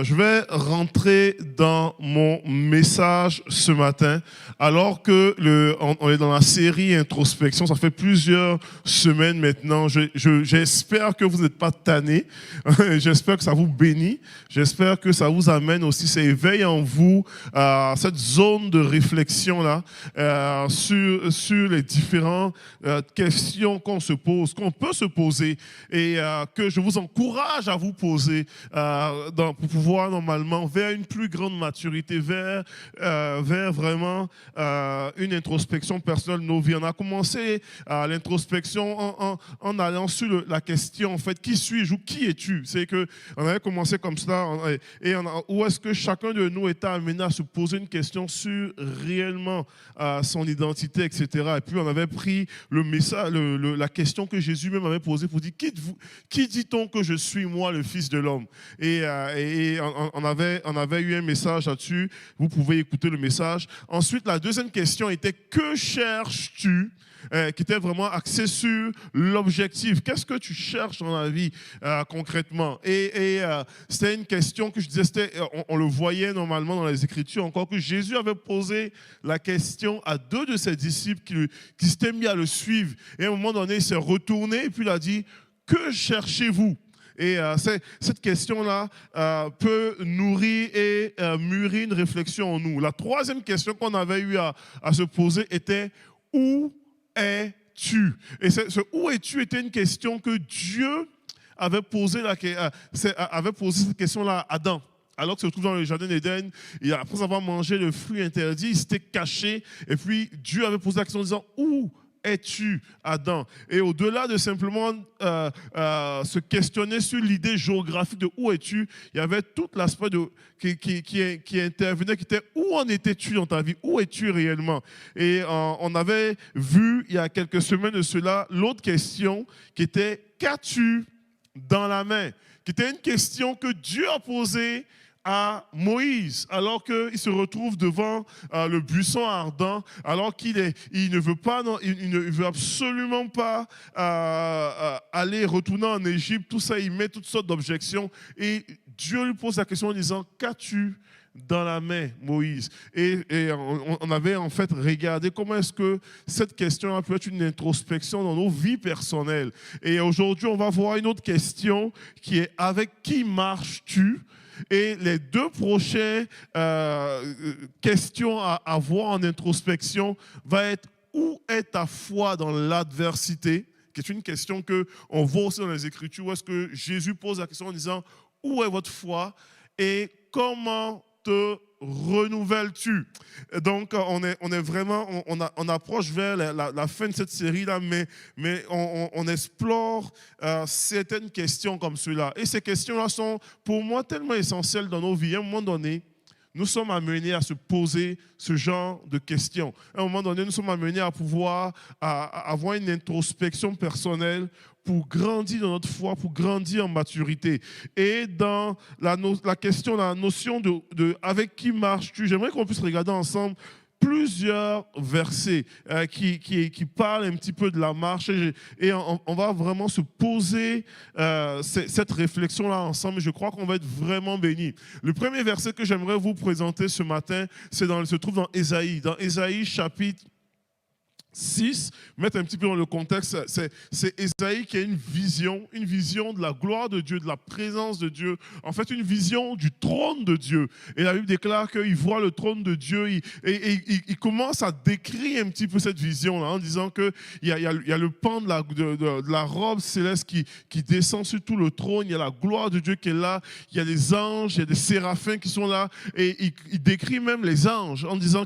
Je vais rentrer dans mon message ce matin, alors que on est dans la série Introspection. Ça fait plusieurs semaines maintenant. J'espère que vous n'êtes pas tannés. J'espère que ça vous bénit. J'espère que ça vous amène aussi, ça éveille en vous cette zone de réflexion-là sur les différentes questions qu'on se pose, qu'on peut se poser, et que je vous encourage à vous poser pour pouvoir normalement vers une plus grande maturité, vers vraiment une introspection personnelle de nos vies. On a commencé l'introspection en allant sur la question, en fait, qui suis-je ou qui es-tu? C'est qu'on avait commencé comme cela, où est-ce que chacun de nous était amené à se poser une question sur réellement son identité, etc. Et puis on avait pris le message, la question que Jésus même avait posée pour dire, qui dit-on que je suis, moi, le Fils de l'homme? Et on avait eu un message là-dessus. Vous pouvez écouter le message. Ensuite, la deuxième question était, que cherches-tu? Qui était vraiment axé sur l'objectif. Qu'est-ce que tu cherches dans la vie concrètement? Et c'était une question que je disais, on le voyait normalement dans les Écritures, encore que Jésus avait posé la question à deux de ses disciples qui s'étaient mis à le suivre. Et à un moment donné, il s'est retourné et puis il a dit, que cherchez-vous? Et cette question-là peut nourrir et mûrir une réflexion en nous. La troisième question qu'on avait eu à se poser était, où es-tu? Et ce où es-tu était une question que Dieu avait posé cette question-là à Adam. Alors que se trouve dans le jardin d'Éden, après avoir mangé le fruit interdit, il s'était caché. Et puis Dieu avait posé la question en disant, où es-tu, Adam? Et au-delà de simplement se questionner sur l'idée géographique de où es-tu, il y avait tout l'aspect qui intervenait, qui était où en étais-tu dans ta vie? Où es-tu réellement? Et on avait vu il y a quelques semaines de cela l'autre question qui était, qu'as-tu dans la main? Qui était une question que Dieu a posée à Moïse, alors qu'il se retrouve devant le buisson ardent, alors il ne veut absolument pas retourner en Égypte, tout ça, il met toutes sortes d'objections, et Dieu lui pose la question en disant, qu'as-tu dans la main, Moïse? Et on avait en fait regardé comment est-ce que cette question a pu être une introspection dans nos vies personnelles. Et aujourd'hui, on va voir une autre question qui est, avec qui marches-tu? Et les deux prochaines questions à voir en introspection va être, où est ta foi dans l'adversité? Qui est une question qu'on voit aussi dans les Écritures, où est-ce que Jésus pose la question en disant, où est votre foi et comment te renouvelles-tu? Donc, on approche vers la fin de cette série-là, mais on explore certaines questions comme cela. Et ces questions-là sont, pour moi, tellement essentielles dans nos vies. À un moment donné, nous sommes amenés à se poser ce genre de questions. À un moment donné, nous sommes amenés à pouvoir avoir une introspection personnelle pour grandir dans notre foi, pour grandir en maturité. Et dans la question, la notion de avec qui marches-tu, j'aimerais qu'on puisse regarder ensemble plusieurs versets qui parlent un petit peu de la marche, et on va vraiment se poser cette réflexion-là ensemble, et je crois qu'on va être vraiment bénis. Le premier verset que j'aimerais vous présenter ce matin, se trouve dans Ésaïe chapitre 6, mettre un petit peu dans le contexte, c'est Ésaïe qui a une vision de la gloire de Dieu, de la présence de Dieu, en fait une vision du trône de Dieu. Et la Bible déclare qu'il voit le trône de Dieu, il commence à décrire un petit peu cette vision-là, en disant qu'il y a le pan de la robe céleste qui descend sur tout le trône, il y a la gloire de Dieu qui est là, il y a des anges, il y a des séraphins qui sont là, et il décrit même les anges en disant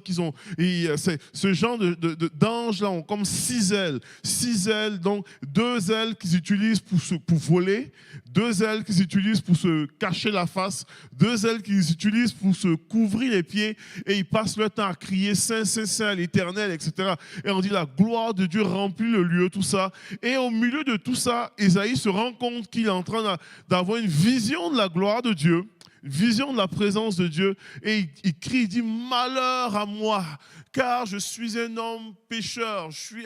c'est ce genre d'anges là ont comme 6 ailes, donc 2 ailes qu'ils utilisent pour voler, 2 ailes qu'ils utilisent pour se cacher la face, 2 ailes qu'ils utilisent pour se couvrir les pieds, et ils passent leur temps à crier Saint, Saint, Saint, l'Éternel, etc. Et on dit la gloire de Dieu remplit le lieu, tout ça. Et au milieu de tout ça, Ésaïe se rend compte qu'il est en train d'avoir une vision de la gloire de Dieu, vision de la présence de Dieu et il crie, il dit, malheur à moi, car je suis un homme pécheur, je suis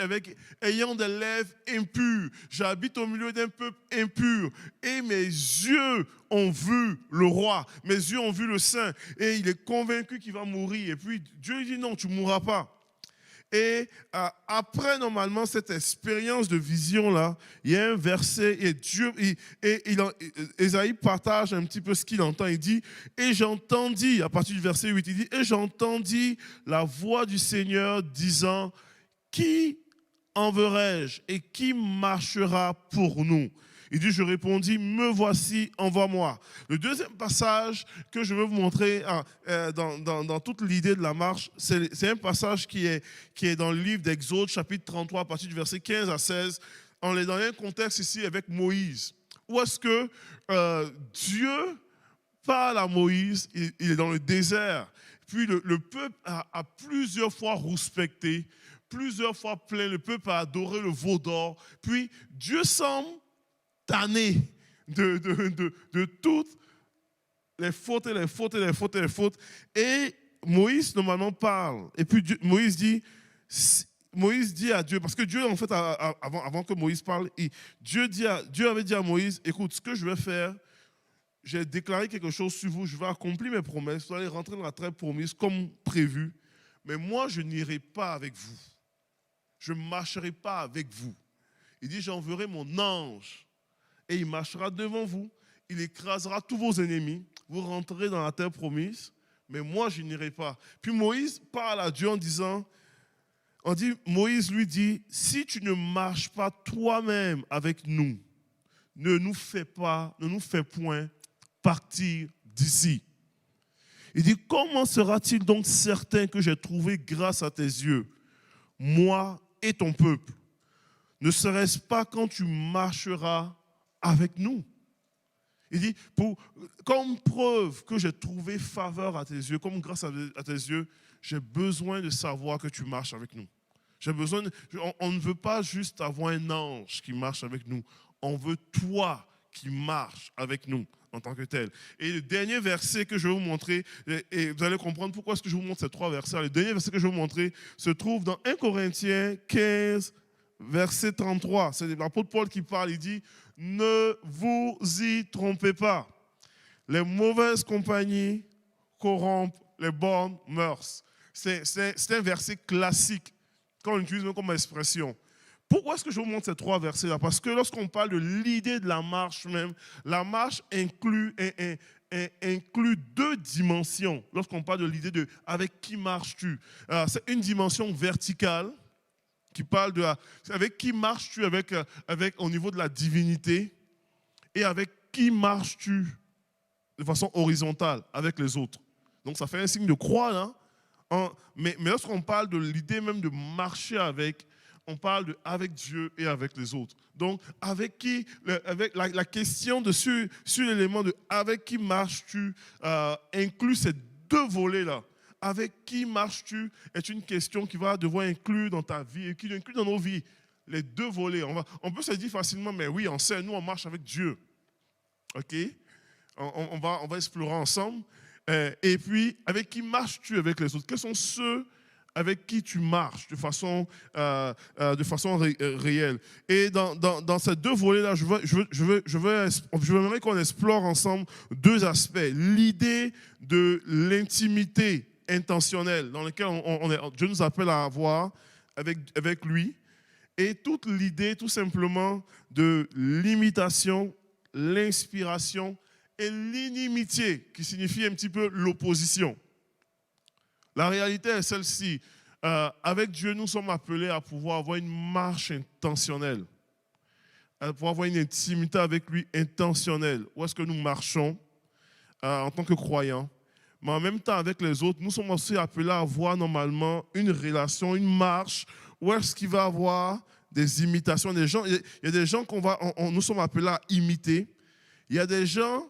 ayant des lèvres impures, j'habite au milieu d'un peuple impur et mes yeux ont vu le roi, mes yeux ont vu le saint et il est convaincu qu'il va mourir. Et puis Dieu lui dit non, tu ne mourras pas. Et après, normalement, cette expérience de vision-là, il y a un verset, et Ésaïe partage un petit peu ce qu'il entend. Il dit, et j'entendis, à partir du verset 8, il dit, et j'entendis la voix du Seigneur disant, qui enverrai-je et qui marchera pour nous? Il dit, je répondis, me voici, envoie-moi. Le deuxième passage que je veux vous montrer dans toute l'idée de la marche, c'est un passage qui est dans le livre d'Exode, chapitre 33, à partir du verset 15 à 16. On est dans un contexte ici avec Moïse. Où est-ce que Dieu parle à Moïse, il est dans le désert. Puis le peuple a plusieurs fois rouspecté, plusieurs fois plaint, le peuple a adoré le veau d'or. Puis Dieu semble tanné de toutes les fautes et les fautes et les fautes et les fautes. Et Moïse, normalement, parle. Et puis Moïse dit à Dieu, parce que Dieu, en fait, avant que Moïse parle, Dieu avait dit à Moïse, écoute, ce que je vais faire, j'ai déclaré quelque chose sur vous, je vais accomplir mes promesses, vous allez rentrer dans la terre promise comme prévu, mais moi, je n'irai pas avec vous. Je ne marcherai pas avec vous. Il dit, j'enverrai mon ange et il marchera devant vous, il écrasera tous vos ennemis, vous rentrerez dans la terre promise, mais moi je n'irai pas. Puis Moïse parle à Dieu en disant, Moïse lui dit, si tu ne marches pas toi-même avec nous, ne nous fais point partir d'ici. Il dit, comment sera-t-il donc certain que j'ai trouvé grâce à tes yeux, moi et ton peuple? Ne serait-ce pas quand tu marcheras avec nous? Il dit, comme preuve que j'ai trouvé faveur à tes yeux, comme grâce à tes yeux, j'ai besoin de savoir que tu marches avec nous. On ne veut pas juste avoir un ange qui marche avec nous, on veut toi qui marches avec nous en tant que tel. Et le dernier verset que je vais vous montrer, et vous allez comprendre pourquoi est-ce que je vous montre ces trois versets. Le dernier verset que je vais vous montrer se trouve dans 1 Corinthiens 15, verset 33. C'est l'apôtre Paul qui parle, il dit, ne vous y trompez pas. Les mauvaises compagnies corrompent les bonnes mœurs. C'est un verset classique qu'on utilise même comme expression. Pourquoi est-ce que je vous montre ces trois versets-là? Parce que lorsqu'on parle de l'idée de la marche même, la marche inclut deux dimensions. Lorsqu'on parle de l'idée de avec qui marches-tu? C'est une dimension verticale qui parle de avec qui marches-tu au niveau de la divinité et avec qui marches-tu de façon horizontale avec les autres. Donc ça fait un signe de croix là. Mais lorsqu'on parle de l'idée même de marcher avec, on parle de avec Dieu et avec les autres. Donc avec qui, avec la question sur l'élément de avec qui marches-tu inclut ces deux volets là. Avec qui marches-tu est une question qui va devoir inclure dans ta vie et qui inclut dans nos vies les deux volets. On peut se dire facilement, mais oui, on sait, nous on marche avec Dieu. Ok? On va explorer ensemble. Et puis, avec qui marches-tu avec les autres? Quels sont ceux avec qui tu marches de façon réelle? Et dans ces deux volets-là, j'aimerais qu'on explore ensemble deux aspects. L'idée de l'intimité intentionnelle dans laquelle Dieu nous appelle à avoir avec lui, et toute l'idée tout simplement de l'imitation, l'inspiration et l'inimitié, qui signifie un petit peu l'opposition. La réalité est celle-ci. Avec Dieu, nous sommes appelés à pouvoir avoir une marche intentionnelle, à pouvoir avoir une intimité avec lui intentionnelle. Où est-ce que nous marchons en tant que croyants? Mais en même temps, avec les autres, nous sommes aussi appelés à avoir normalement une relation, une marche, où est-ce qu'il va y avoir des imitations. Il y a des gens nous sommes appelés à imiter. Il y a des gens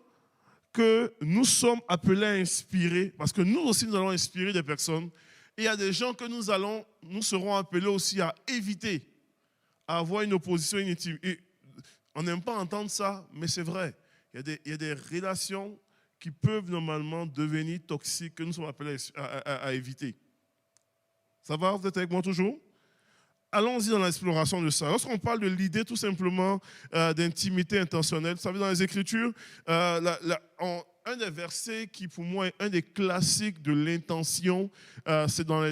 que nous sommes appelés à inspirer, parce que nous aussi, nous allons inspirer des personnes. Et il y a des gens que nous serons appelés aussi à éviter, à avoir une opposition inutile. Et on n'aime pas entendre ça, mais c'est vrai. Il y a des relations qui peuvent normalement devenir toxiques, que nous sommes appelés à éviter. Ça va, vous êtes avec moi toujours? Allons-y dans l'exploration de ça. Lorsqu'on parle de l'idée tout simplement d'intimité intentionnelle, vous savez, dans les Écritures, un des versets qui pour moi est un des classiques de l'intention, c'est dans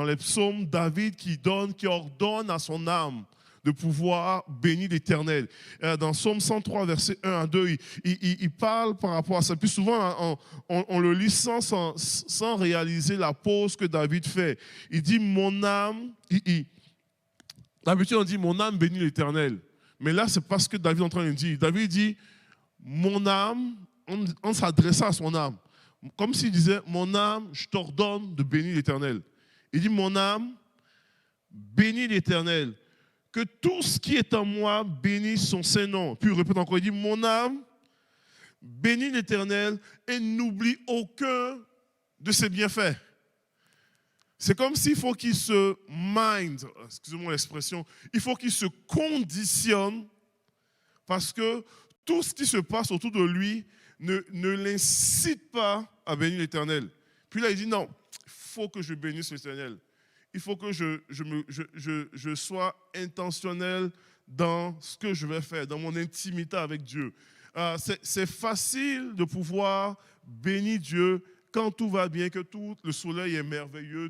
les psaumes, David qui ordonne à son âme de pouvoir bénir l'Éternel. Dans Psaume 103, verset 1 à 2, il parle par rapport à ça. Puis souvent, on le lit sans réaliser la pause que David fait. Il dit, mon âme, d'habitude on dit, mon âme bénit l'Éternel. Mais là, c'est pas ce que David est en train de dire. David dit, mon âme, on s'adressait à son âme. Comme s'il disait, mon âme, je t'ordonne de bénir l'Éternel. Il dit, mon âme, bénis l'Éternel. Que tout ce qui est en moi bénisse son Saint-Nom. Puis il répète encore, il dit, mon âme, bénis l'Éternel et n'oublie aucun de ses bienfaits. C'est comme s'il faut qu'il se mind, excusez-moi l'expression, il faut qu'il se conditionne parce que tout ce qui se passe autour de lui ne l'incite pas à bénir l'Éternel. Puis là, il dit, non, il faut que je bénisse l'Éternel. Il faut que je sois intentionnel dans ce que je vais faire, dans mon intimité avec Dieu. C'est facile de pouvoir bénir Dieu quand tout va bien, que tout le soleil est merveilleux,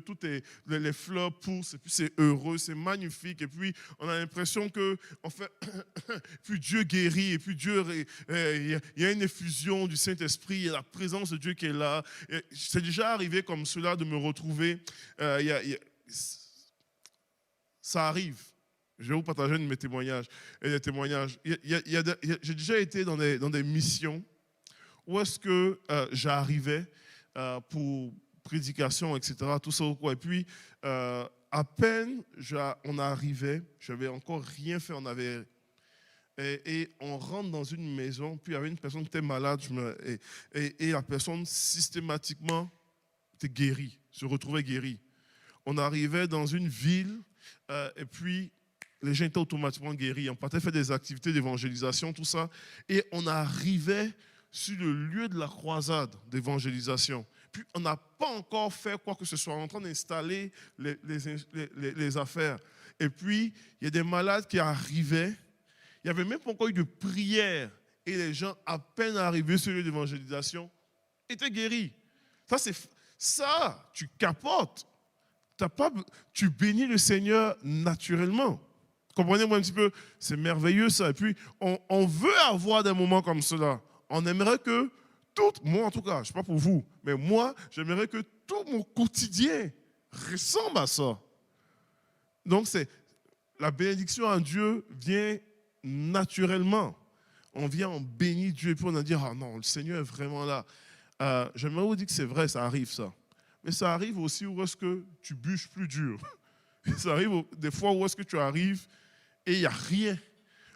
les fleurs poussent, et puis c'est heureux, c'est magnifique, et puis on a l'impression que, en fait, puis Dieu guérit, et puis Dieu, il y a une effusion du Saint-Esprit, il y a la présence de Dieu qui est là. C'est déjà arrivé comme cela de me retrouver. Ça arrive. Je vais vous partager un de mes témoignages. J'ai déjà été dans des missions où est-ce que j'arrivais pour prédication, etc. Tout ça. Et puis, à peine on arrivait, je n'avais encore rien fait. Et on rentre dans une maison, puis il y avait une personne qui était malade, et la personne systématiquement était guérie, se retrouvait guérie. On arrivait dans une ville, et puis les gens étaient automatiquement guéris. On partait faire des activités d'évangélisation, tout ça. Et on arrivait sur le lieu de la croisade d'évangélisation. Puis on n'a pas encore fait quoi que ce soit. On est en train d'installer les affaires. Et puis, il y a des malades qui arrivaient. Il n'y avait même pas encore eu de prière. Et les gens, à peine arrivés sur le lieu d'évangélisation, étaient guéris. Ça, tu capotes. Tu bénis le Seigneur naturellement. Comprenez-moi un petit peu, c'est merveilleux ça. Et puis, on veut avoir des moments comme cela. On aimerait que moi en tout cas, je ne sais pas pour vous, mais moi, j'aimerais que tout mon quotidien ressemble à ça. Donc, la bénédiction en Dieu vient naturellement. On vient, on bénit Dieu, et puis on a dit, ah non, le Seigneur est vraiment là. J'aimerais vous dire que c'est vrai, ça arrive ça. Mais ça arrive aussi où est-ce que tu bûches plus dur. Ça arrive des fois où est-ce que tu arrives et il n'y a rien.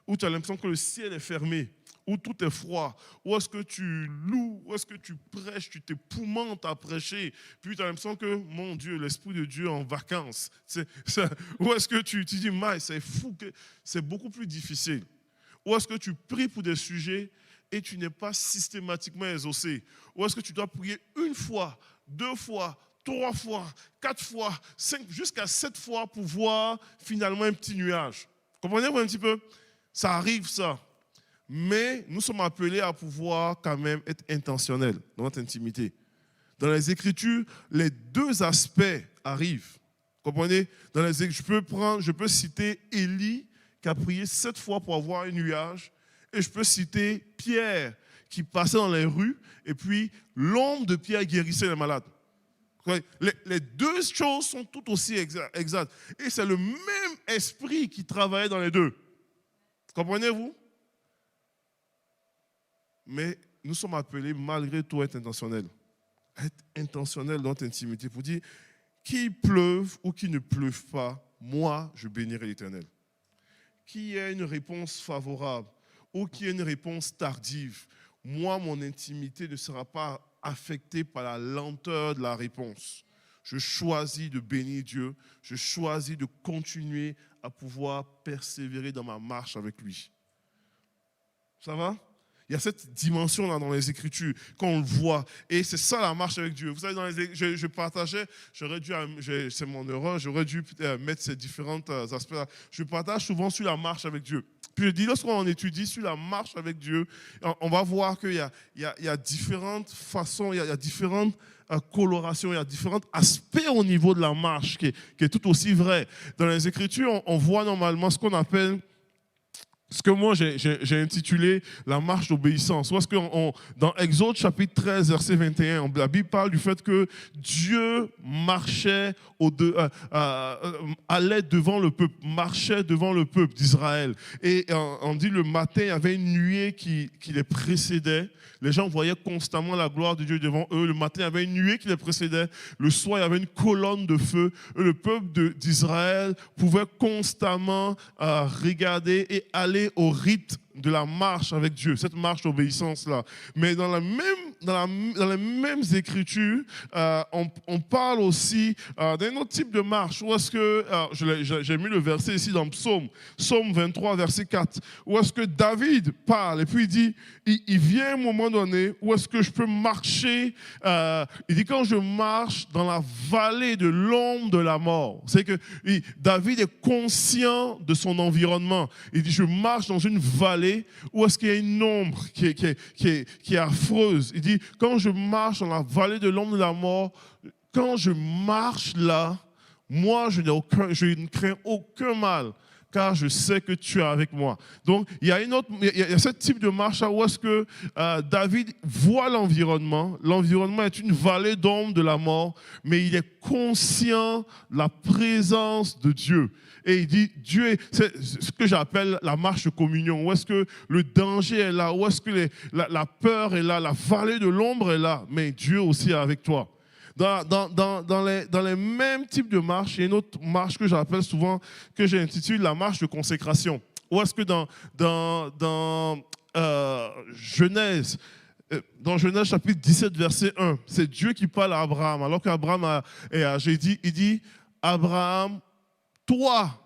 Où tu as l'impression que le ciel est fermé. Où tout est froid. Où est-ce que tu loues, où est-ce que tu prêches, tu t'époumentes à prêcher. Puis tu as l'impression que, mon Dieu, l'Esprit de Dieu est en vacances. Où est-ce que tu dis, mais c'est fou, c'est beaucoup plus difficile. Où est-ce que tu pries pour des sujets et tu n'es pas systématiquement exaucé. Où est-ce que tu dois prier une fois, 2 fois, 3 fois, 4 fois, 5, jusqu'à 7 fois pour voir finalement un petit nuage. Comprenez-vous un petit peu? Ça arrive ça. Mais nous sommes appelés à pouvoir quand même être intentionnels dans notre intimité. Dans les Écritures, les 2 aspects arrivent. Comprenez? Je peux citer Élie qui a prié 7 fois pour avoir un nuage. Et je peux citer Pierre qui passait dans les rues et puis l'ombre de Pierre guérissait les malades. Les 2 choses sont tout aussi exactes. Et c'est le même esprit qui travaillait dans les 2. Comprenez-vous? Mais nous sommes appelés malgré tout à être intentionnels. Être intentionnels dans notre intimité pour dire qu'il pleuve ou qu'il ne pleuve pas, moi je bénirai l'Éternel. Qu'il y ait une réponse favorable ou qu'il y ait une réponse tardive, moi mon intimité ne sera pas affectée par la lenteur de la réponse. Je choisis de bénir Dieu, je choisis de continuer à pouvoir persévérer dans ma marche avec lui. Ça va? Il y a cette dimension-là dans les Écritures, qu'on le voit. Et c'est ça la marche avec Dieu. Vous savez, je partageais, c'est mon erreur, j'aurais dû mettre ces différents aspects-là. Je partage souvent sur la marche avec Dieu. Puis je dis, lorsqu'on étudie sur la marche avec Dieu, on va voir qu'il y a différentes façons, il y a différentes colorations, il y a différents aspects au niveau de la marche qui est tout aussi vrai. Dans les Écritures, on voit normalement ce qu'on appelle, ce que moi j'ai intitulé la marche d'obéissance. Parce que dans Exode chapitre 13, verset 21, la Bible parle du fait que Dieu marchait allait devant le peuple, marchait devant le peuple d'Israël. Et on dit le matin, il y avait une nuée qui les précédait. Les gens voyaient constamment la gloire de Dieu devant eux. Le matin, il y avait une nuée qui les précédait. Le soir, il y avait une colonne de feu. Et le peuple d'Israël pouvait constamment regarder et aller au rite de la marche avec Dieu, cette marche d'obéissance-là. Mais dans les mêmes Écritures, on parle aussi d'un autre type de marche. Où est-ce que, j'ai mis le verset ici dans Psaume 23, verset 4, où est-ce que David parle et puis il dit, il vient un moment donné où est-ce que je peux marcher, il dit quand je marche dans la vallée de l'ombre de la mort. C'est que David est conscient de son environnement. Il dit, je marche dans une vallée où est-ce qu'il y a une ombre qui est affreuse. Il dit, quand je marche dans la vallée de l'ombre de la mort, quand je marche là, moi, je ne crains aucun mal, car je sais que tu es avec moi. Donc, il y a ce type de marche où est-ce que David voit l'environnement. L'environnement est une vallée d'ombre de la mort, mais il est conscient de la présence de Dieu. Et il dit, Dieu, c'est ce que j'appelle la marche de communion. Où est-ce que le danger est là? Où est-ce que la peur est là? La vallée de l'ombre est là? Mais Dieu aussi est avec toi. Dans les mêmes types de marches, il y a une autre marche que j'appelle souvent, que j'ai intitulée la marche de consécration. Où est-ce que dans Genèse, chapitre 17, verset 1, c'est Dieu qui parle à Abraham. Alors qu'Abraham est âgé, il dit, Abraham, toi,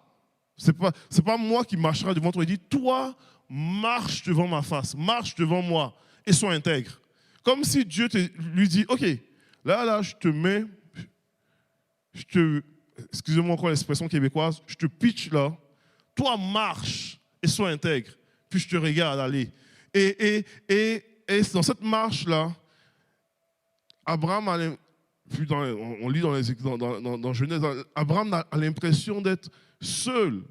c'est pas moi qui marchera devant toi. Il dit, toi, marche devant ma face, marche devant moi et sois intègre. Comme si Dieu lui dit, ok, là, je te mets, excusez-moi encore l'expression québécoise, je te pitch là, toi, marche et sois intègre, puis je te regarde aller. Et dans cette marche-là, Abraham on lit dans Genèse, Abraham a l'impression d'être seul.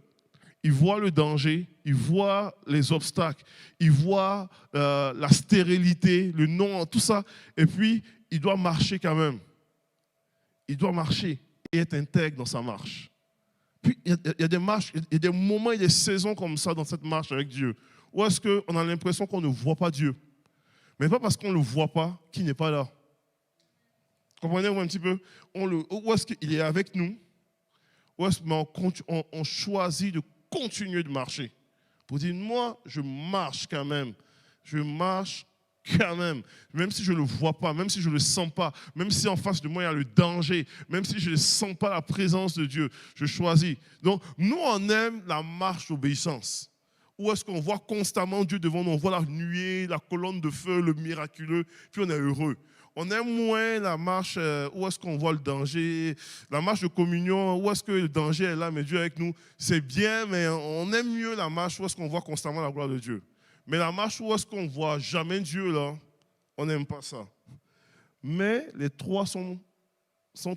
Il voit le danger, il voit les obstacles, il voit la stérilité, le non, tout ça. Et puis, il doit marcher quand même. Il doit marcher et être intègre dans sa marche. Puis, il y a des marches, il y a des moments et des saisons comme ça dans cette marche avec Dieu. Où est-ce qu'on a l'impression qu'on ne voit pas Dieu? Mais pas parce qu'on ne le voit pas qu'il n'est pas là. Comprenez-vous un petit peu? Où est-ce qu'il est avec nous? Où est-ce qu'on choisit de continuer de marcher? Pour dire, moi, je marche quand même. Je marche quand même. Même si je ne le vois pas, même si je ne le sens pas, même si en face de moi, il y a le danger, même si je ne sens pas la présence de Dieu, je choisis. Donc, nous, on aime la marche d'obéissance. Où est-ce qu'on voit constamment Dieu devant nous? On voit la nuée, la colonne de feu, le miraculeux, puis on est heureux. On aime moins la marche où est-ce qu'on voit le danger, la marche de communion, où est-ce que le danger est là, mais Dieu est avec nous. C'est bien, mais on aime mieux la marche où est-ce qu'on voit constamment la gloire de Dieu. Mais la marche où est-ce qu'on ne voit jamais Dieu, là, on n'aime pas ça. Mais les trois sont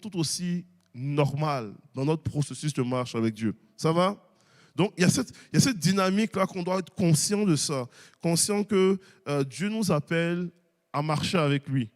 tout aussi normales dans notre processus de marche avec Dieu. Ça va? Donc, il y a cette dynamique-là qu'on doit être conscient de ça. Conscient que Dieu nous appelle à marcher avec lui,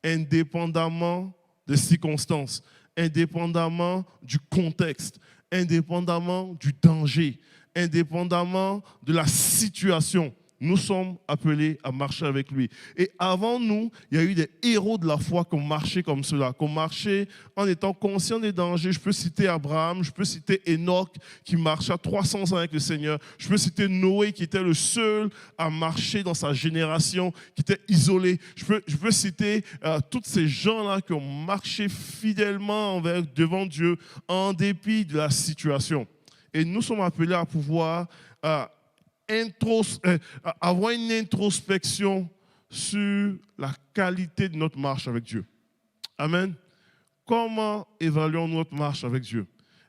indépendamment des circonstances, indépendamment du contexte, indépendamment du danger, indépendamment de la situation. Nous sommes appelés à marcher avec lui. Et avant nous, il y a eu des héros de la foi qui ont marché comme cela, qui ont marché en étant conscients des dangers. Je peux citer Abraham, je peux citer Enoch qui marcha 300 ans avec le Seigneur. Je peux citer Noé qui était le seul à marcher dans sa génération, qui était isolé. Je peux citer tous ces gens-là qui ont marché fidèlement devant Dieu en dépit de la situation. Et nous sommes appelés à pouvoir avoir une introspection sur la qualité de notre marche avec Dieu. Amen. Comment évaluons notre marche avec Dieu?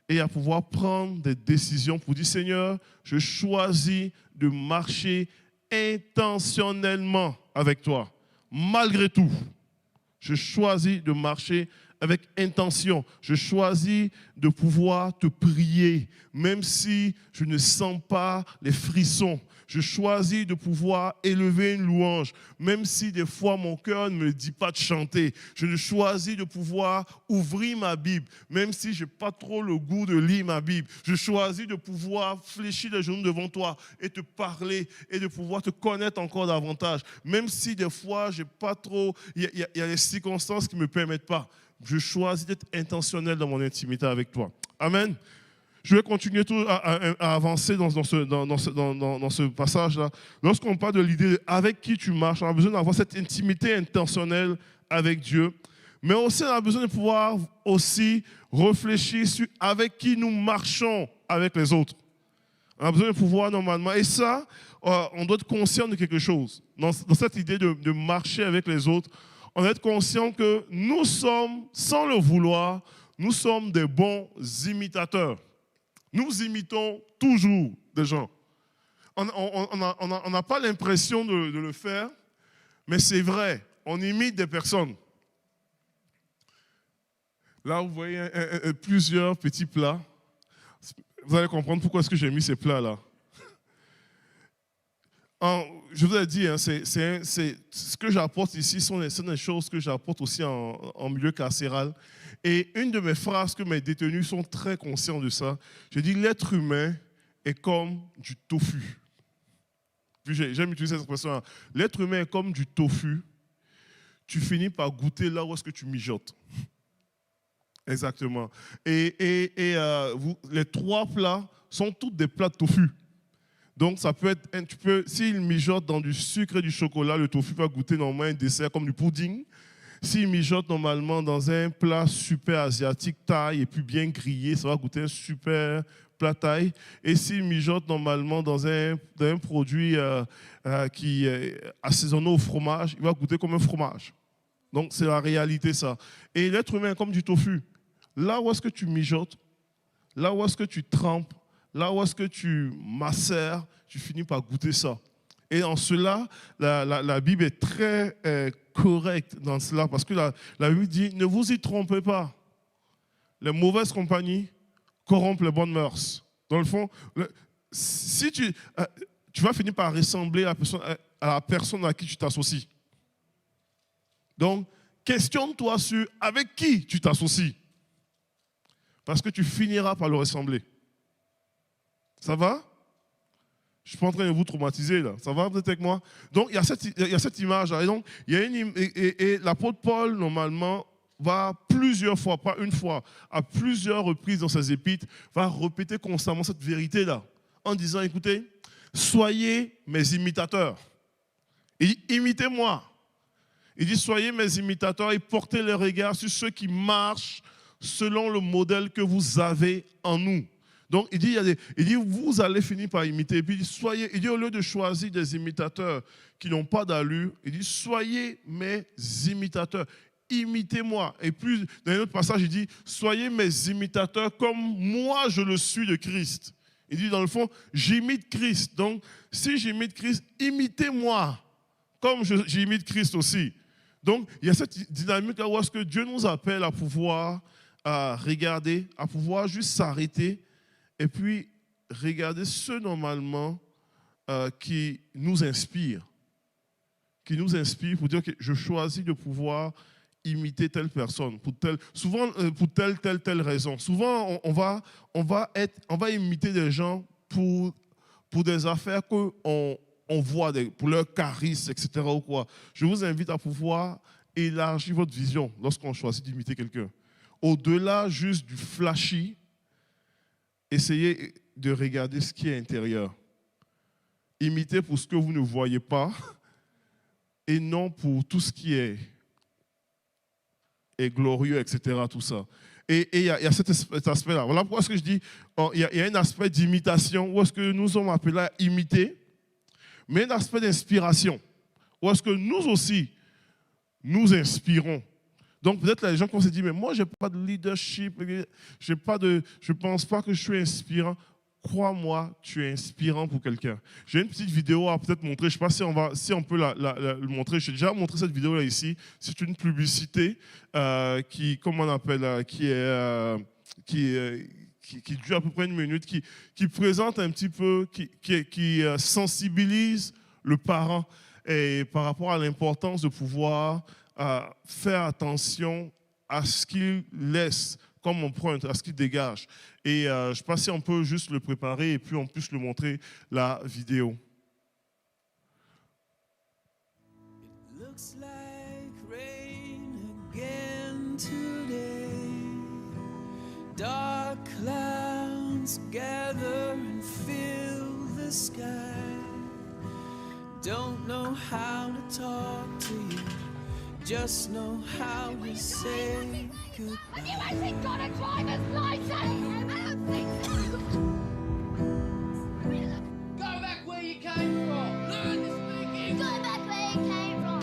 Et à pouvoir prendre des décisions pour dire, Seigneur, je choisis de marcher intentionnellement avec toi. Malgré tout, je choisis de marcher avec intention. Je choisis de pouvoir te prier, même si je ne sens pas les frissons. Je choisis de pouvoir élever une louange, même si des fois mon cœur ne me dit pas de chanter. Je choisis de pouvoir ouvrir ma Bible, même si je n'ai pas trop le goût de lire ma Bible. Je choisis de pouvoir fléchir les genoux devant toi et te parler et de pouvoir te connaître encore davantage, même si des fois j'ai pas trop, il y a des circonstances qui ne me permettent pas. Je choisis d'être intentionnel dans mon intimité avec toi. Amen. Je vais continuer à avancer dans ce passage-là. Lorsqu'on parle de l'idée de avec qui tu marches, on a besoin d'avoir cette intimité intentionnelle avec Dieu. Mais aussi, on a besoin de pouvoir aussi réfléchir sur avec qui nous marchons avec les autres. On a besoin de pouvoir normalement. Et ça, on doit être conscient de quelque chose. Dans cette idée de marcher avec les autres, on doit être conscient que nous sommes, sans le vouloir, nous sommes des bons imitateurs. Nous imitons toujours des gens. On n'a pas l'impression de le faire, mais c'est vrai, on imite des personnes. Là, vous voyez plusieurs petits plats. Vous allez comprendre pourquoi est-ce que j'ai mis ces plats-là. Je vous ai dit, ce que j'apporte ici sont des choses que j'apporte aussi en milieu carcéral. Et une de mes phrases que mes détenus sont très conscients de ça, je dis l'être humain est comme du tofu. Puis j'aime utiliser cette expression. L'être humain est comme du tofu. Tu finis par goûter là où est-ce que tu mijotes. Exactement. Et les trois plats sont tous des plats de tofu. Donc, ça peut être, s'il mijote dans du sucre et du chocolat, le tofu va goûter normalement un dessert comme du pudding. S'il mijote normalement dans un plat super asiatique, thaï, et puis bien grillé, ça va goûter un super plat thaï. Et s'il mijote normalement dans un produit qui est assaisonné au fromage, il va goûter comme un fromage. Donc, c'est la réalité, ça. Et l'être humain est comme du tofu. Là où est-ce que tu mijotes, là où est-ce que tu trempes, là où est-ce que tu macères, tu finis par goûter ça. Et en cela, la Bible est très correcte dans cela, parce que la Bible dit, ne vous y trompez pas. Les mauvaises compagnies corrompent les bonnes mœurs. Dans le fond, si tu vas finir par ressembler à la personne à qui tu t'associes. Donc, questionne-toi sur avec qui tu t'associes. Parce que tu finiras par le ressembler. Ça va? Je ne suis pas en train de vous traumatiser là. Ça va, vous êtes avec moi? Donc, il y a cette image là. Et donc, et l'apôtre Paul, normalement, va plusieurs fois, pas une fois, à plusieurs reprises dans ses épîtres, va répéter constamment cette vérité là. En disant, écoutez, soyez mes imitateurs. Il dit, imitez-moi. Il dit, soyez mes imitateurs et portez le regard sur ceux qui marchent selon le modèle que vous avez en nous. Donc, il dit, vous allez finir par imiter. Et puis, il dit, au lieu de choisir des imitateurs qui n'ont pas d'allure, il dit, soyez mes imitateurs. Imitez-moi. Et puis, dans un autre passage, il dit, soyez mes imitateurs comme moi je le suis de Christ. Il dit, dans le fond, j'imite Christ. Donc, si j'imite Christ, imitez-moi comme j'imite Christ aussi. Donc, il y a cette dynamique là où est-ce que Dieu nous appelle à pouvoir regarder, à pouvoir juste s'arrêter et puis regarder ceux normalement qui nous inspirent. Qui nous inspirent pour dire que je choisis de pouvoir imiter telle personne, souvent pour telle raison. Souvent, on va imiter des gens pour des affaires qu'on voit, pour leur charisme, etc. Ou quoi. Je vous invite à pouvoir élargir votre vision lorsqu'on choisit d'imiter quelqu'un. Au-delà juste du flashy, essayez de regarder ce qui est intérieur. Imitez pour ce que vous ne voyez pas et non pour tout ce qui est glorieux, etc. Tout ça. Et il y a cet aspect-là. Voilà pourquoi est-ce que je dis, il y a un aspect d'imitation où est-ce que nous sommes appelés à imiter. mais un aspect d'inspiration. Où est-ce que nous aussi, nous inspirons. Donc peut-être les gens qui vont se dire, mais moi, je n'ai pas de leadership, je ne pense pas que je suis inspirant. Crois-moi, tu es inspirant pour quelqu'un. J'ai une petite vidéo à peut-être montrer. Je ne sais pas si on peut le montrer. J'ai déjà montré cette vidéo-là ici. C'est une publicité qui, comment on appelle, qui dure à peu près 1 minute, qui présente un petit peu, qui sensibilise le parent et par rapport à l'importance de pouvoir faire attention à ce qu'il laisse comme empreinte, à ce qu'il dégage. Et je ne sais pas si on peut juste le préparer et puis on puisse le montrer la vidéo. It looks like rain again today. Dark clouds gather and fill the sky. Don't know how to talk to you. Just know how to say goodbye. Have you actually got a driver's license? I don't think so. Go back where you came from. Learn to speak English. Go back where you came from.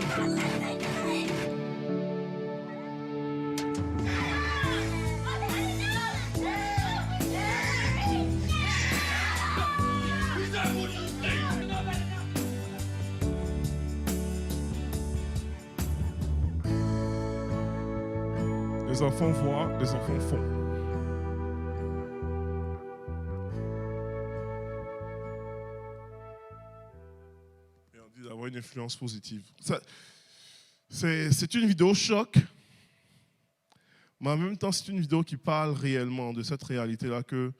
Is that what you think? Les enfants voient, les enfants font. Et on dit d'avoir une influence positive. C'est une vidéo choc, mais en même temps, c'est une vidéo qui parle réellement de cette réalité-là que,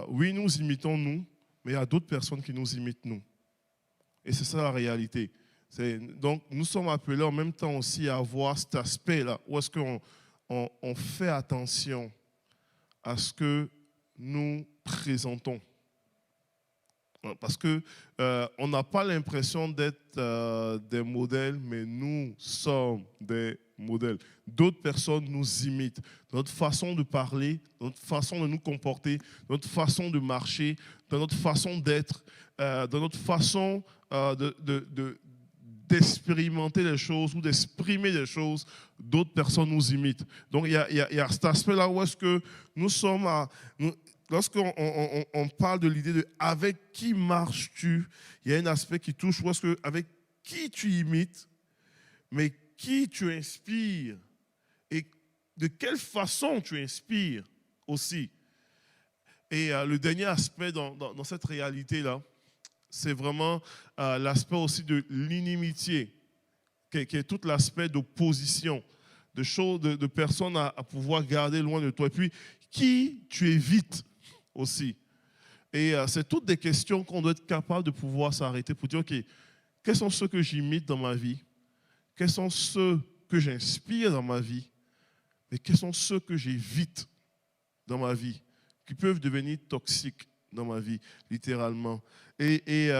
oui, nous imitons nous, mais il y a d'autres personnes qui nous imitent nous. Et c'est ça la réalité. Donc, nous sommes appelés en même temps aussi à avoir cet aspect-là, où est-ce qu'on on fait attention à ce que nous présentons. Parce que on n'a pas l'impression d'être des modèles, mais nous sommes des modèles. D'autres personnes nous imitent. Notre façon de parler, notre façon de nous comporter, notre façon de marcher, dans notre façon d'être, dans notre façon d'expérimenter les choses ou d'exprimer les choses, d'autres personnes nous imitent. Donc il y a cet aspect-là où est-ce que nous sommes lorsqu'on on parle de l'idée de avec qui marches-tu, il y a un aspect qui touche où est-ce que avec qui tu imites, mais qui tu inspires et de quelle façon tu inspires aussi. Et le dernier aspect dans cette réalité-là, c'est vraiment l'aspect aussi de l'inimitié, qui est tout l'aspect d'opposition, de choses, de personnes à pouvoir garder loin de toi. Et puis, qui tu évites aussi. Et c'est toutes des questions qu'on doit être capable de pouvoir s'arrêter pour dire, OK, quels sont ceux que j'imite dans ma vie? Quels sont ceux que j'inspire dans ma vie? Et quels sont ceux que j'évite dans ma vie, qui peuvent devenir toxiques dans ma vie, littéralement. Et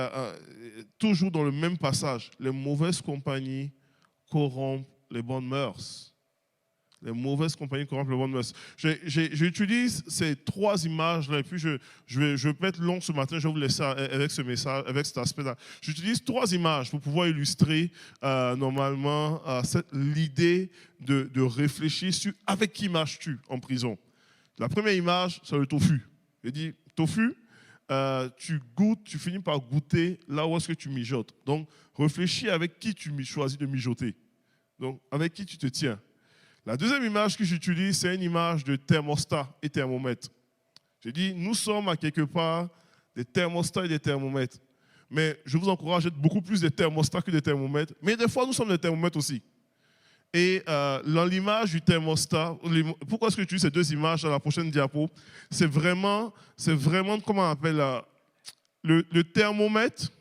toujours dans le même passage, les mauvaises compagnies corrompent les bonnes mœurs. Les mauvaises compagnies corrompent les bonnes mœurs. J'utilise ces 3 images-là, et puis je vais pas être long ce matin, je vais vous laisser avec ce message, avec cet aspect-là. J'utilise 3 images pour pouvoir illustrer normalement l'idée de réfléchir sur avec qui marches-tu en prison. La première image, c'est le tofu. Je dis, tofu, tu goûtes, tu finis par goûter là où est-ce que tu mijotes. Donc, réfléchis avec qui tu choisis de mijoter. Donc, avec qui tu te tiens. La deuxième image que j'utilise, c'est une image de thermostat et thermomètre. J'ai dit, nous sommes à quelque part des thermostats et des thermomètres. Mais je vous encourage à être beaucoup plus des thermostats que des thermomètres. Mais des fois, nous sommes des thermomètres aussi. Et dans l'image du thermostat, pourquoi est-ce que tu utilises ces 2 images dans la prochaine diapo? C'est vraiment, comment on appelle le thermomètre.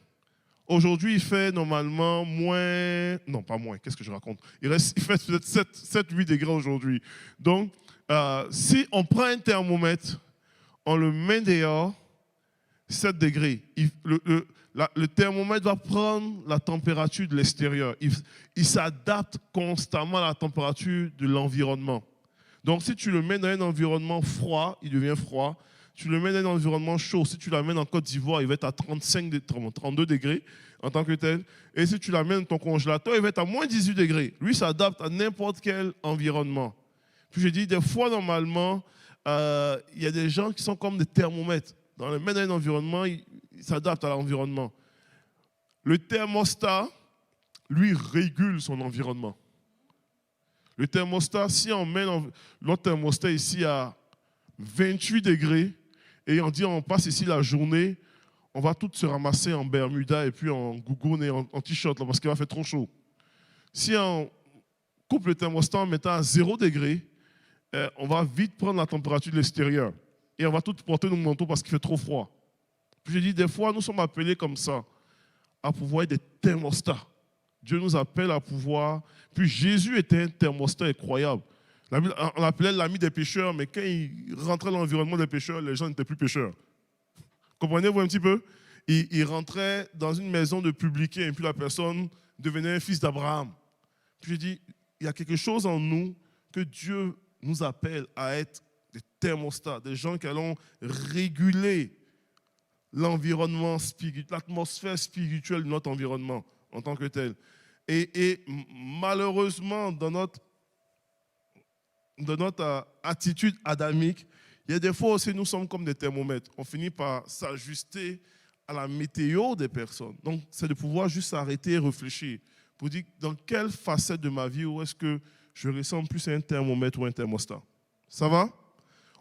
Aujourd'hui, il fait normalement moins, non pas moins, qu'est-ce que je raconte? Il fait peut-être 7-8 degrés aujourd'hui. Donc, si on prend un thermomètre, on le met dehors, 7 degrés. Le thermomètre va prendre la température de l'extérieur. Il s'adapte constamment à la température de l'environnement. Donc, si tu le mets dans un environnement froid, il devient froid. tu le mets dans un environnement chaud. Si tu l'amènes en Côte d'Ivoire, il va être à 32 degrés en tant que tel. Et si tu l'amènes dans ton congélateur, il va être à moins 18 degrés. Lui s'adapte à n'importe quel environnement. Puis je dis, des fois, normalement, il y a des gens qui sont comme des thermomètres. Dans le même environnement, ils s'adaptent à l'environnement. Le thermostat, lui, régule son environnement. Le thermostat, si on met notre thermostat ici à 28 degrés et on dit on passe ici la journée, on va tous se ramasser en Bermuda et puis en gougoune et en t-shirt parce qu'il va faire trop chaud. Si on coupe le thermostat en mettant à 0 degré, on va vite prendre la température de l'extérieur et on va tous porter nos manteaux parce qu'il fait trop froid. Puis je dis, des fois, nous sommes appelés comme ça à pouvoir être des thermostats. Dieu nous appelle à pouvoir. Puis Jésus était un thermostat incroyable. On l'appelait l'ami des pécheurs, mais quand il rentrait dans l'environnement des pécheurs, les gens n'étaient plus pécheurs. Comprenez-vous un petit peu? Il rentrait dans une maison de publicain et puis la personne devenait un fils d'Abraham. Puis je dis, il y a quelque chose en nous que Dieu nous appelle à être des thermostats, des gens qui allons réguler l'environnement spirituel, l'atmosphère spirituelle de notre environnement en tant que tel. Et malheureusement, dans notre attitude adamique, il y a des fois aussi nous sommes comme des thermomètres. On finit par s'ajuster à la météo des personnes. Donc, c'est de pouvoir juste s'arrêter et réfléchir pour dire dans quelle facette de ma vie où est-ce que je ressemble plus à un thermomètre ou un thermostat. Ça va?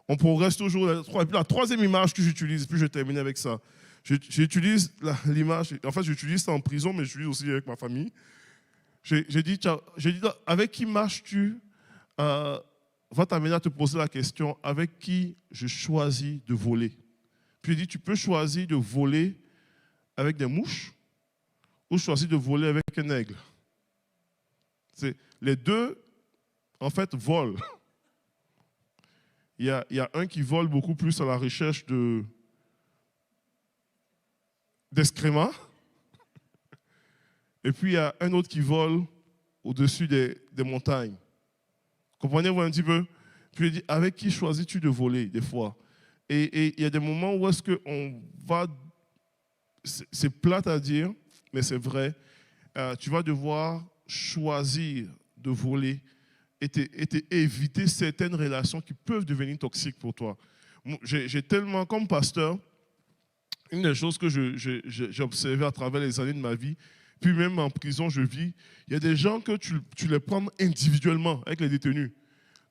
On progresse toujours. Et puis la troisième image que j'utilise, puis je vais terminer avec ça. J'utilise l'image, en fait j'utilise ça en prison, mais je suis aussi avec ma famille. J'ai dit, avec qui marches-tu? Va t'amener à te poser la question, avec qui je choisis de voler? Puis j'ai dit, tu peux choisir de voler avec des mouches ou choisir de voler avec un aigle. Les deux, en fait, volent. Il y a un qui vole beaucoup plus à la recherche d'excréments. Et puis, il y a un autre qui vole au-dessus des montagnes. Comprenez-vous un petit peu? Puis, il dit, avec qui choisis-tu de voler, des fois? Et il y a des moments où est-ce qu'on va... C'est plate à dire, mais c'est vrai. Tu vas devoir choisir de voler et éviter certaines relations qui peuvent devenir toxiques pour toi. J'ai tellement, comme pasteur, une des choses que j'ai observé à travers les années de ma vie, puis même en prison, je vis, il y a des gens que tu les prends individuellement avec les détenus.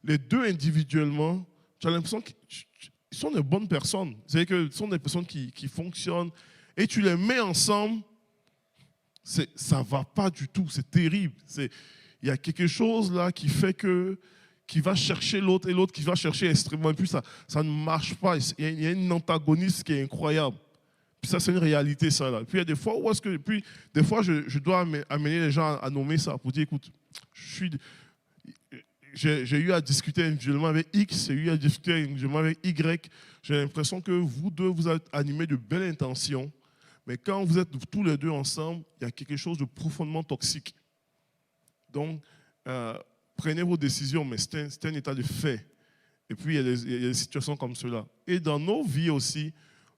Les deux individuellement, tu as l'impression qu'ils sont des bonnes personnes. C'est-à-dire que ce sont des personnes qui fonctionnent et tu les mets ensemble, ça ne va pas du tout, c'est terrible. Il y a quelque chose là qui fait qui va chercher l'autre et l'autre qui va chercher extrêmement. Et puis ça ne marche pas. Il y a une antagoniste qui est incroyable. Puis ça, c'est une réalité, ça. Là. Puis il y a des fois où est-ce que... Puis des fois, je dois amener les gens à nommer ça pour dire, écoute, j'ai eu à discuter individuellement avec X, j'ai eu à discuter individuellement avec Y. J'ai l'impression que vous deux, vous êtes animés de belles intentions. Mais quand vous êtes tous les deux ensemble, il y a quelque chose de profondément toxique. Donc, prenez vos décisions, mais c'est un état de fait. Et puis, il y a des situations comme cela. Et dans nos vies aussi,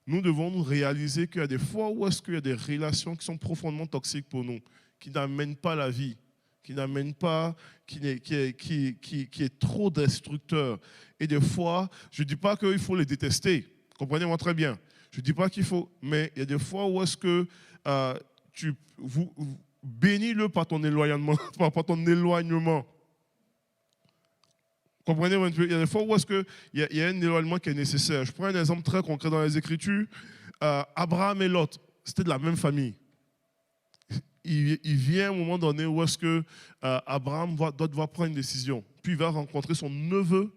nous devons nous réaliser qu'il y a des fois où est-ce qu'il y a des relations qui sont profondément toxiques pour nous, qui n'amènent pas la vie, qui n'amènent pas, qui est trop destructeur. Et des fois, je ne dis pas qu'il faut les détester. Comprenez-moi très bien. Je ne dis pas qu'il faut, mais il y a des fois où est-ce que vous bénis-le par ton éloignement, par ton éloignement. Comprenez-vous un peu? Il y a des fois où est-ce qu'il y a un éloignement qui est nécessaire. Je prends un exemple très concret dans les Écritures. Abraham et Lot, c'était de la même famille. Il vient à un moment donné où est-ce que Abraham doit devoir prendre une décision. Puis il va rencontrer son neveu.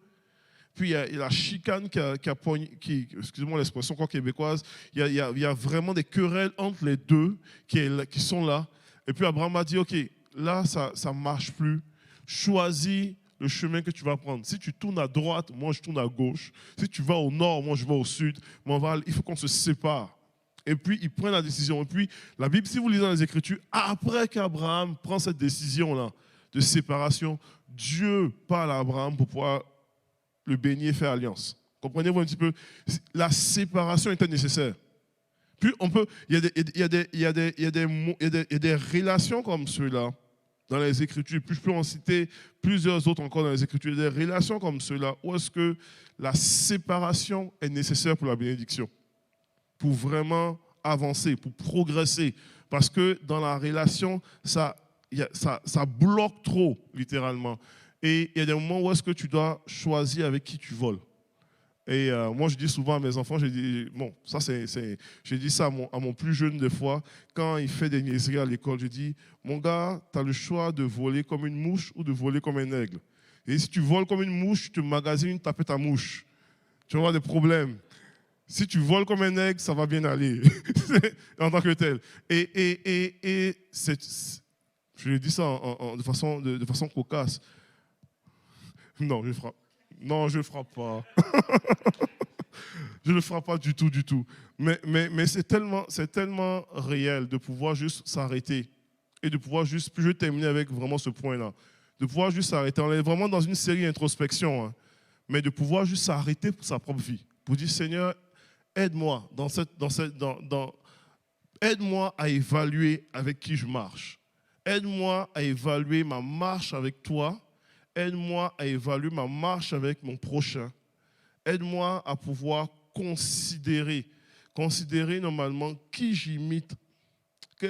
Puis il y a la chicane excusez-moi l'expression encore québécoise, il y a vraiment des querelles entre les deux qui sont là. Et puis Abraham a dit, ok, là ça ne marche plus. Choisis le chemin que tu vas prendre. Si tu tournes à droite, moi je tourne à gauche. Si tu vas au nord, moi je vais au sud. Il faut qu'on se sépare. Et puis, ils prennent la décision. Et puis, la Bible, si vous lisez dans les Écritures, après qu'Abraham prend cette décision-là de séparation, Dieu parle à Abraham pour pouvoir le bénir et faire alliance. Comprenez-vous un petit peu? La séparation était nécessaire. Puis il y a des relations comme ceux-là dans les Écritures. Puis je peux en citer plusieurs autres encore dans les Écritures. Il y a des relations comme ceux-là où est-ce que la séparation est nécessaire pour la bénédiction, pour vraiment avancer, pour progresser. Parce que dans la relation, ça bloque trop, littéralement. Et il y a des moments où est-ce que tu dois choisir avec qui tu voles. Et moi, je dis souvent à mes enfants, j'ai dit ça à mon plus jeune des fois, quand il fait des niaiseries à l'école, je dis, mon gars, tu as le choix de voler comme une mouche ou de voler comme un aigle. Et si tu voles comme une mouche, tu te magasines une tapette à mouche. Tu vas avoir des problèmes. Si tu voles comme un aigle, ça va bien aller, en tant que tel. Je lui dis ça de façon cocasse. Non, je frappe. Non, je ne frappe pas. Je ne le frappe pas du tout, du tout. Mais c'est tellement réel de pouvoir juste s'arrêter et de pouvoir juste, puis je vais terminer avec vraiment ce point-là, de pouvoir juste s'arrêter. On est vraiment dans une série d'introspection, hein, mais de pouvoir juste s'arrêter pour sa propre vie, pour dire Seigneur, aide-moi aide-moi à évaluer avec qui je marche. Aide-moi à évaluer ma marche avec toi. Aide-moi à évaluer ma marche avec mon prochain. Aide-moi à pouvoir considérer normalement qui j'imite.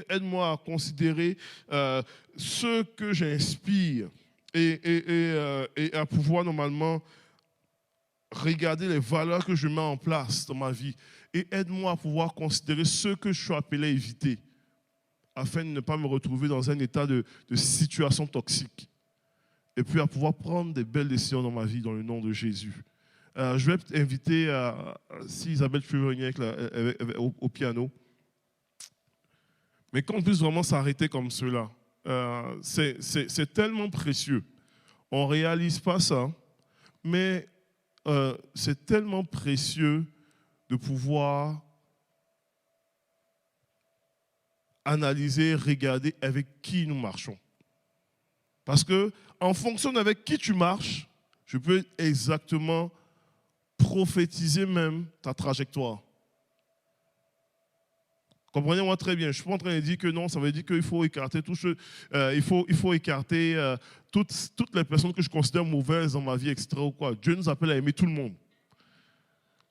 Aide-moi à considérer ce que j'inspire et à pouvoir normalement regarder les valeurs que je mets en place dans ma vie. Et aide-moi à pouvoir considérer ce que je suis appelé à éviter afin de ne pas me retrouver dans un état de situation toxique. Et puis à pouvoir prendre des belles décisions dans ma vie dans le nom de Jésus. Je vais inviter si Isabelle peut venir au piano. Mais qu'on puisse vraiment s'arrêter comme cela. C'est tellement précieux. On ne réalise pas ça, mais c'est tellement précieux de pouvoir analyser, regarder avec qui nous marchons. Parce que en fonction d'avec qui tu marches, je peux exactement prophétiser même ta trajectoire. Comprenez-moi très bien. Je ne suis pas en train de dire que non, ça veut dire qu'il faut écarter il faut écarter toutes les personnes que je considère mauvaises dans ma vie, etc. Ou quoi. Dieu nous appelle à aimer tout le monde.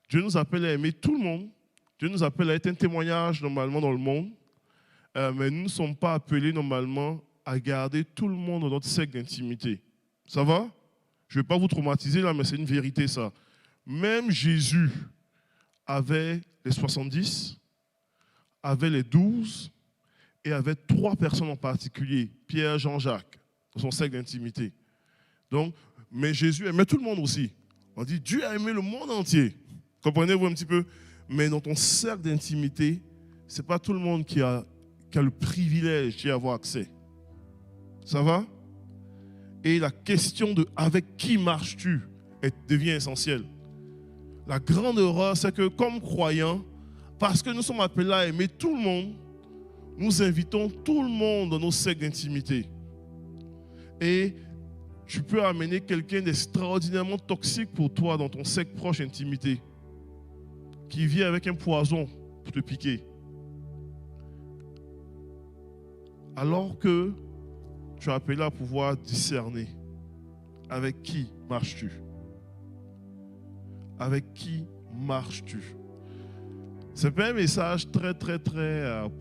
Dieu nous appelle à aimer tout le monde. Dieu nous appelle à être un témoignage normalement dans le monde. Mais nous ne sommes pas appelés normalement à garder tout le monde dans notre cercle d'intimité. Ça va? Je ne vais pas vous traumatiser là, mais c'est une vérité ça. Même Jésus avait les 70, avait les 12 et avait 3 personnes en particulier, Pierre, Jean-Jacques, dans son cercle d'intimité. Donc, mais Jésus aimait tout le monde aussi. On dit Dieu a aimé le monde entier. Comprenez-vous un petit peu? Mais dans ton cercle d'intimité, ce n'est pas tout le monde qui a le privilège d'y avoir accès. Ça va? Et la question de avec qui marches-tu devient essentielle. La grande erreur, c'est que comme croyants, parce que nous sommes appelés à aimer tout le monde, nous invitons tout le monde dans nos cercles d'intimité. Et tu peux amener quelqu'un d'extraordinairement toxique pour toi dans ton cercle proche d'intimité, qui vient avec un poison pour te piquer. Alors que tu es appelé à pouvoir discerner avec qui marches-tu. Avec qui marches-tu? Ce n'est pas un message très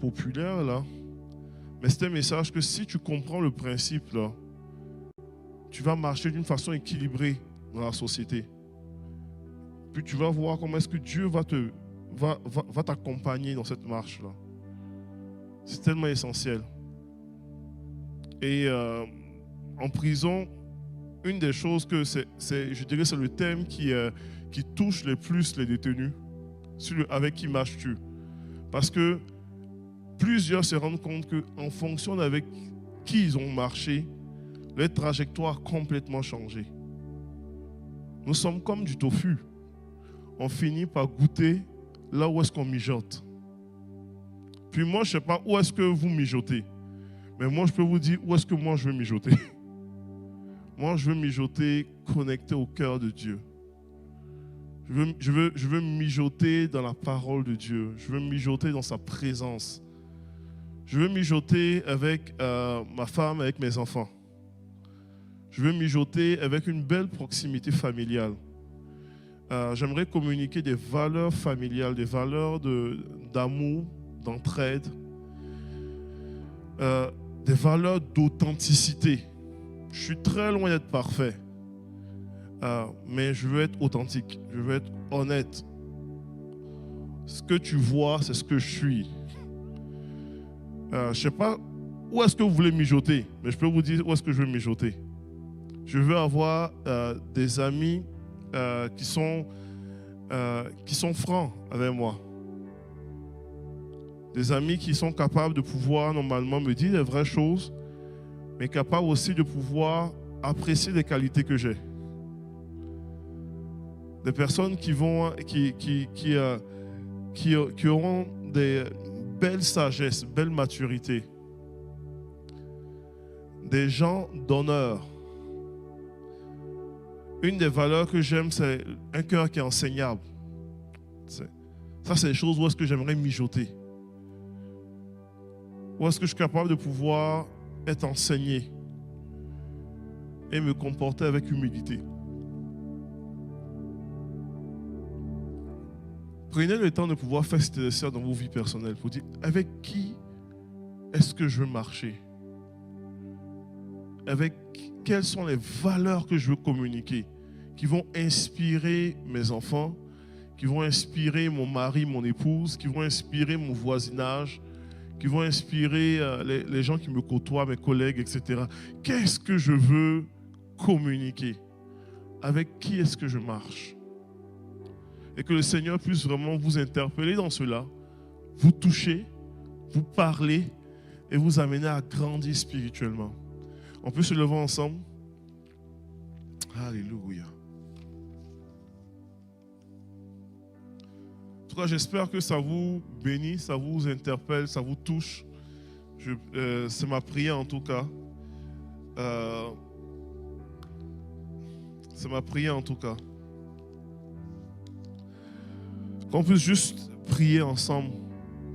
populaire là, mais c'est un message que si tu comprends le principe là, tu vas marcher d'une façon équilibrée dans la société. Puis tu vas voir comment est-ce que Dieu va t'accompagner dans cette marche là. C'est tellement essentiel. Et en prison, une des choses que je dirais c'est le thème qui touche le plus les détenus, avec qui marches-tu. Parce que plusieurs se rendent compte qu'en fonction d'avec qui ils ont marché, leur trajectoire a complètement changé. Nous sommes comme du tofu. On finit par goûter là où est-ce qu'on mijote. Puis moi, je ne sais pas où est-ce que vous mijotez. Mais moi, je peux vous dire où est-ce que moi, je veux mijoter. Moi, je veux mijoter connecté au cœur de Dieu. Je veux mijoter dans la parole de Dieu. Je veux mijoter dans sa présence. Je veux mijoter avec ma femme, avec mes enfants. Je veux mijoter avec une belle proximité familiale. J'aimerais communiquer des valeurs familiales, des valeurs d'amour, d'entraide, des valeurs d'authenticité. Je suis très loin d'être parfait, mais je veux être authentique, je veux être honnête. Ce que tu vois, c'est ce que je suis. Je ne sais pas où est-ce que vous voulez mijoter, mais je peux vous dire où est-ce que je veux mijoter. Je veux avoir des amis qui sont francs avec moi. Des amis qui sont capables de pouvoir normalement me dire les vraies choses, mais capables aussi de pouvoir apprécier les qualités que j'ai. Des personnes qui auront des belles sagesses, belle maturité. Des gens d'honneur. Une des valeurs que j'aime, c'est un cœur qui est enseignable. Ça, c'est des choses où est-ce que j'aimerais mijoter. Où est-ce que je suis capable de pouvoir être enseigné et me comporter avec humilité. Prenez le temps de pouvoir faire cet exercice dans vos vies personnelles pour dire avec qui est-ce que je veux marcher? Avec quelles sont les valeurs que je veux communiquer qui vont inspirer mes enfants, qui vont inspirer mon mari, mon épouse, qui vont inspirer mon voisinage, qui vont inspirer les gens qui me côtoient, mes collègues, etc. Qu'est-ce que je veux communiquer? Avec qui est-ce que je marche? Et que le Seigneur puisse vraiment vous interpeller dans cela, vous toucher, vous parler et vous amener à grandir spirituellement. On peut se lever ensemble? Alléluia. En tout cas, j'espère que ça vous bénit, ça vous interpelle, ça vous touche. C'est ma prière en tout cas. C'est ma prière en tout cas. Qu'on puisse juste prier ensemble.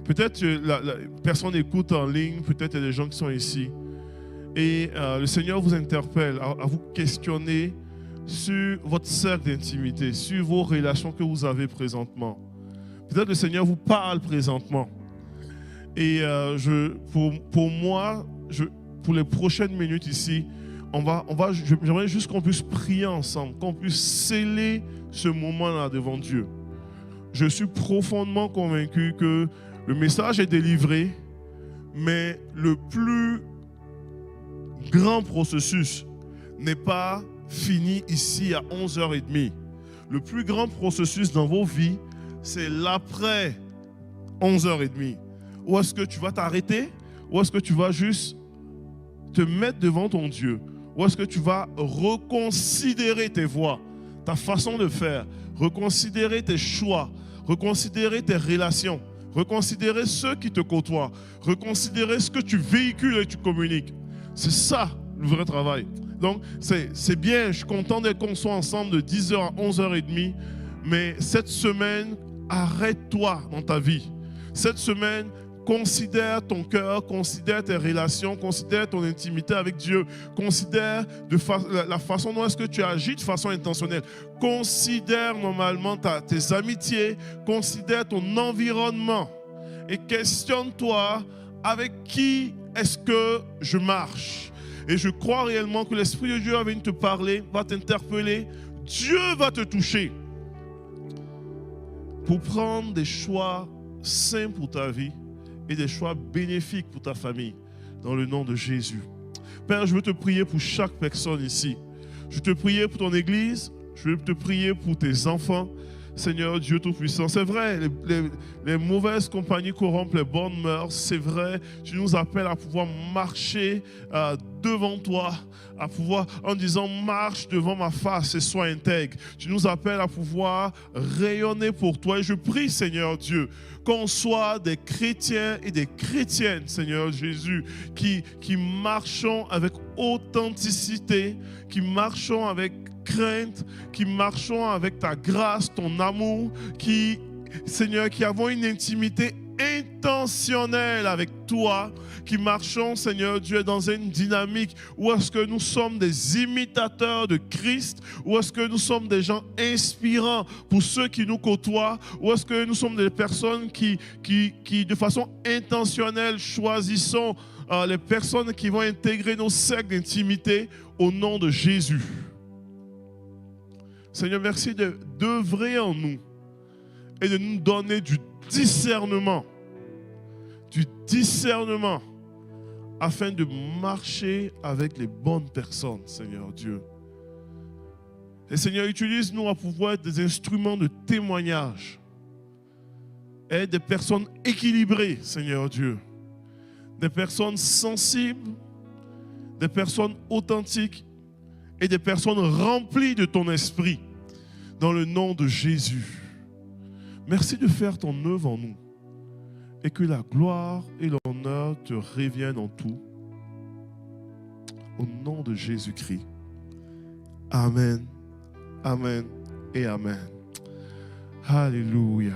Peut-être que la personne écoute en ligne, peut-être il y a des gens qui sont ici. Et le Seigneur vous interpelle à vous questionner sur votre cercle d'intimité, sur vos relations que vous avez présentement. Peut-être que le Seigneur vous parle présentement. Et pour moi, pour les prochaines minutes ici, j'aimerais juste qu'on puisse prier ensemble, qu'on puisse sceller ce moment-là devant Dieu. Je suis profondément convaincu que le message est délivré, mais le plus grand processus n'est pas fini ici à 11h30. Le plus grand processus dans vos vies, c'est l'après 11h30. Où est-ce que tu vas t'arrêter? Où est-ce que tu vas juste te mettre devant ton Dieu? Où est-ce que tu vas reconsidérer tes voies, ta façon de faire, reconsidérer tes choix, reconsidérer tes relations, reconsidérer ceux qui te côtoient, reconsidérer ce que tu véhicules et tu communiques. C'est ça le vrai travail. Donc c'est bien, je suis content qu'on soit ensemble de 10h à 11h30, mais cette semaine, arrête-toi dans ta vie. Cette semaine, considère ton cœur, considère tes relations, considère ton intimité avec Dieu, considère la façon dont est-ce que tu agis de façon intentionnelle. Considère normalement tes amitiés, considère ton environnement et questionne-toi avec qui est-ce que je marche. Et je crois réellement que l'Esprit de Dieu va venir te parler, va t'interpeller. Dieu va te toucher pour prendre des choix sains pour ta vie et des choix bénéfiques pour ta famille, dans le nom de Jésus. Père, je veux te prier pour chaque personne ici. Je veux te prier pour ton église, je veux te prier pour tes enfants. Seigneur Dieu Tout-Puissant, c'est vrai, les mauvaises compagnies corrompent les bonnes mœurs, c'est vrai, tu nous appelles à pouvoir marcher devant toi, à pouvoir, en disant marche devant ma face et sois intègre. Tu nous appelles à pouvoir rayonner pour toi et je prie Seigneur Dieu, qu'on soit des chrétiens et des chrétiennes, Seigneur Jésus, qui marchons avec authenticité, qui marchons avec crainte, qui marchons avec ta grâce, ton amour, qui, Seigneur, qui avons une intimité intentionnelle avec toi, qui marchons, Seigneur Dieu, dans une dynamique où est-ce que nous sommes des imitateurs de Christ, où est-ce que nous sommes des gens inspirants pour ceux qui nous côtoient, où est-ce que nous sommes des personnes qui de façon intentionnelle choisissons les personnes qui vont intégrer nos cercles d'intimité au nom de Jésus. Seigneur, merci d'œuvrer en nous et de nous donner du discernement afin de marcher avec les bonnes personnes, Seigneur Dieu. Et Seigneur, utilise-nous à pouvoir être des instruments de témoignage et des personnes équilibrées, Seigneur Dieu. Des personnes sensibles, des personnes authentiques et des personnes remplies de ton esprit dans le nom de Jésus. Merci de faire ton œuvre en nous et que la gloire et l'honneur te reviennent en tout. Au nom de Jésus-Christ. Amen, amen et amen. Alléluia.